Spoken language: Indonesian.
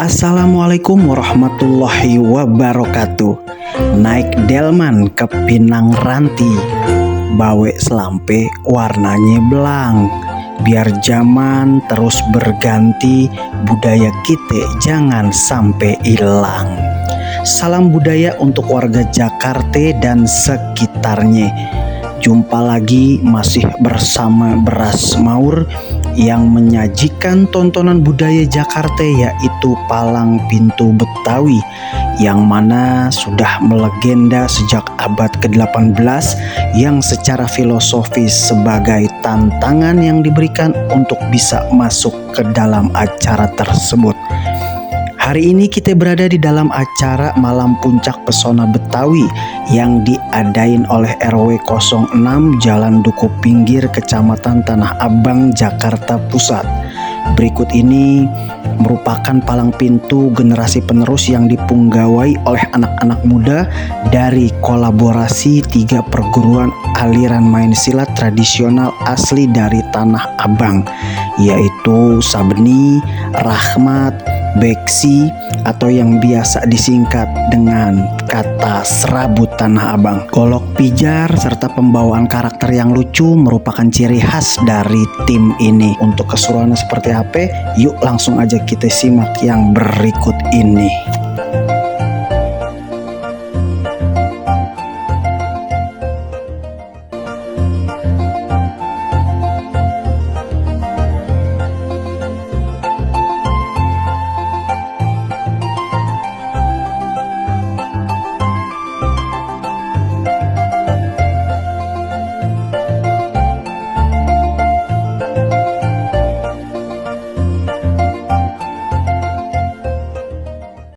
Assalamualaikum warahmatullahi wabarakatuh. Naik delman ke Pinang Ranti, bawe selampe warnanya belang. Biar zaman terus berganti, budaya kita jangan sampai hilang. Salam budaya untuk warga Jakarta dan sekitarnya. Jumpa lagi masih bersama Beras Maur yang menyajikan tontonan budaya Jakarta, yaitu Palang Pintu Betawi, yang mana sudah melegenda sejak abad ke-18, yang secara filosofis sebagai tantangan yang diberikan untuk bisa masuk ke dalam acara tersebut. Hari ini kita berada di dalam acara Malam Puncak Pesona Betawi yang diadain oleh RW 06 Jalan Duku Pinggir, Kecamatan Tanah Abang, Jakarta Pusat. Berikut ini merupakan palang pintu generasi penerus yang dipunggawai oleh anak-anak muda dari kolaborasi 3 perguruan aliran main silat tradisional asli dari Tanah Abang, yaitu Sabeni, Rahmat, Beksi, atau yang biasa disingkat dengan kata serabut Tanah Abang. Golok pijar serta pembawaan karakter yang lucu merupakan ciri khas dari tim ini. Untuk keseruannya seperti apa? Yuk langsung aja kita simak yang berikut ini.